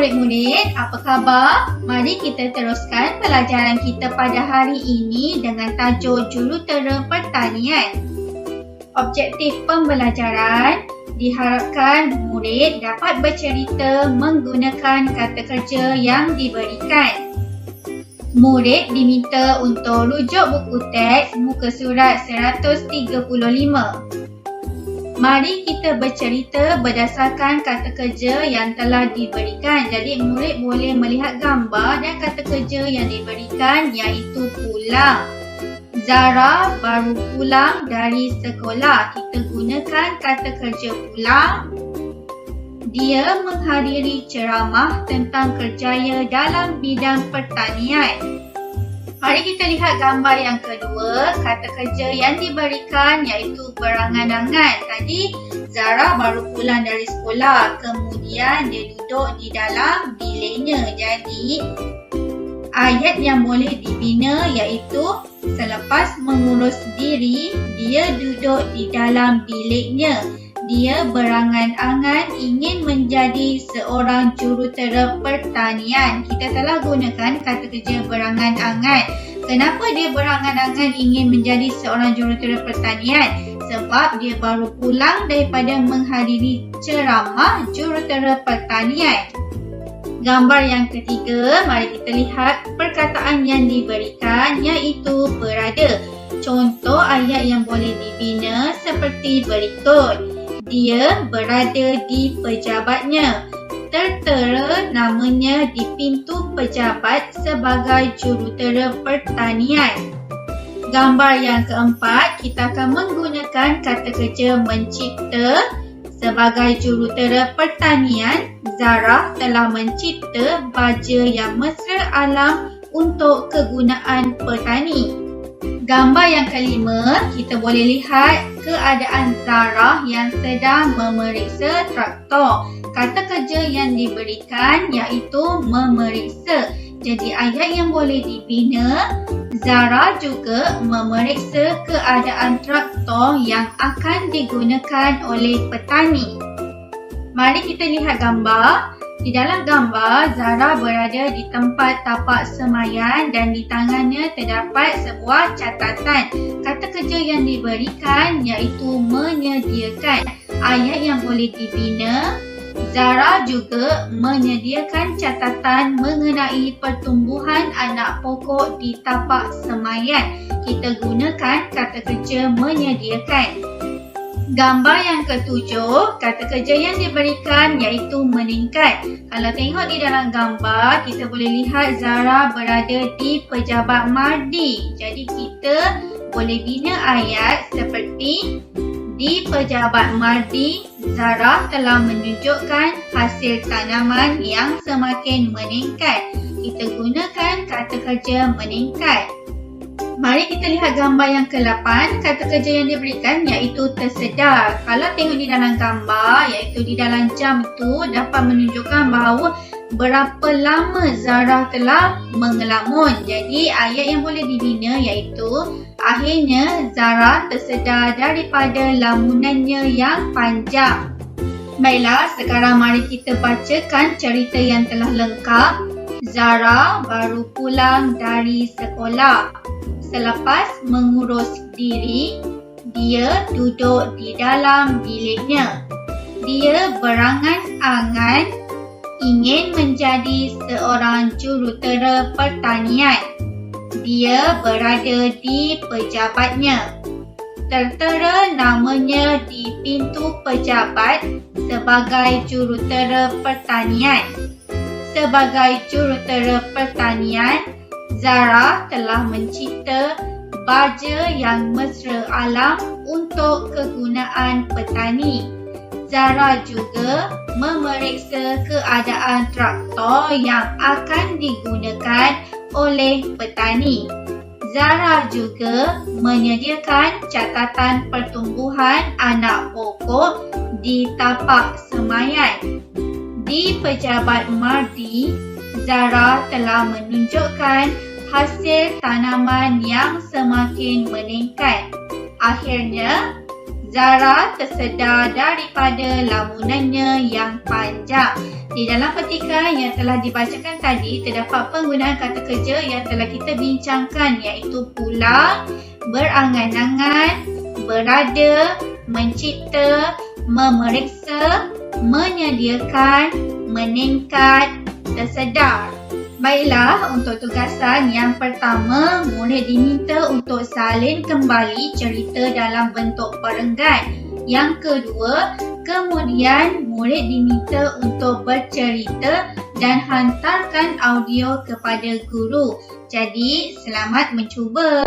murid-murid, apa khabar? Mari kita teruskan pelajaran kita pada hari ini dengan tajuk Jurutera Pertanian. Objektif pembelajaran, diharapkan murid dapat bercerita menggunakan kata kerja yang diberikan. Murid diminta untuk rujuk buku teks muka surat 135. Mari kita bercerita berdasarkan kata kerja yang telah diberikan. Jadi murid boleh melihat gambar dan kata kerja yang diberikan, iaitu pulang. Zara baru pulang dari sekolah. Kita gunakan kata kerja pulang. Dia menghadiri ceramah tentang kerjaya dalam bidang pertanian. Mari kita lihat gambar yang kedua. Kata kerja yang diberikan iaitu berangan-angan. Tadi Zara baru pulang dari sekolah. Kemudian dia duduk di dalam biliknya. Jadi ayat yang boleh dibina iaitu selepas mengurus diri, dia duduk di dalam biliknya. Dia berangan-angan ingin menjadi seorang jurutera pertanian. Kita telah gunakan kata kerja berangan-angan. Kenapa dia berangan-angan ingin menjadi seorang jurutera pertanian? Sebab dia baru pulang daripada menghadiri ceramah jurutera pertanian. Gambar yang ketiga, mari kita lihat perkataan yang diberikan iaitu berada. Contoh ayat yang boleh dibina seperti berikut. Dia berada di pejabatnya. Tertera namanya di pintu pejabat sebagai jurutera pertanian. Gambar yang keempat, kita akan menggunakan kata kerja mencipta. Sebagai jurutera pertanian, Zara telah mencipta baja yang mesra alam untuk kegunaan petani. Gambar yang kelima, kita boleh lihat keadaan Zara yang sedang memeriksa traktor. Kata kerja yang diberikan iaitu memeriksa. Jadi ayat yang boleh dibina, Zara juga memeriksa keadaan traktor yang akan digunakan oleh petani. Mari kita lihat gambar. Di dalam gambar, Zara berada di tempat tapak semaian dan di tangannya terdapat sebuah catatan. Kata kerja yang diberikan iaitu menyediakan. Ayat yang boleh dibina, Zara juga menyediakan catatan mengenai pertumbuhan anak pokok di tapak semaian. Kita gunakan kata kerja menyediakan. Gambar yang ketujuh, kata kerja yang diberikan iaitu meningkat. Kalau tengok di dalam gambar, kita boleh lihat Zara berada di pejabat Mardi. Jadi kita boleh bina ayat seperti di pejabat Mardi, Zara telah menunjukkan hasil tanaman yang semakin meningkat. Kita gunakan kata kerja meningkat. Mari kita lihat gambar yang ke-8. Kata kerja yang diberikan iaitu tersedar. Kalau tengok di dalam gambar, iaitu di dalam jam itu dapat menunjukkan bahawa berapa lama Zara telah mengelamun. Jadi ayat yang boleh dibina iaitu akhirnya Zara tersedar daripada lamunannya yang panjang. Baiklah, sekarang mari kita bacakan cerita yang telah lengkap. Zara baru pulang dari sekolah. Selepas mengurus diri, dia duduk di dalam biliknya. Dia berangan-angan ingin menjadi seorang jurutera pertanian. Dia berada di pejabatnya. Tertera namanya di pintu pejabat sebagai jurutera pertanian. Sebagai jurutera pertanian, Zara telah mencipta baja yang mesra alam untuk kegunaan petani. Zara juga memeriksa keadaan traktor yang akan digunakan oleh petani. Zara juga menyediakan catatan pertumbuhan anak pokok di tapak semaian. Di pejabat Mardi, Zara telah menunjukkan hasil tanaman yang semakin meningkat. Akhirnya, Zara tersedar daripada lamunannya yang panjang. Di dalam petikan yang telah dibacakan tadi, terdapat penggunaan kata kerja yang telah kita bincangkan, iaitu pulang, berangan-angan, berada, mencipta, memeriksa, menyediakan, meningkat, tersedar. Baiklah, untuk tugasan yang pertama, murid diminta untuk salin kembali cerita dalam bentuk perenggan. Yang kedua, kemudian murid diminta untuk bercerita dan hantarkan audio kepada guru. Jadi, selamat mencuba.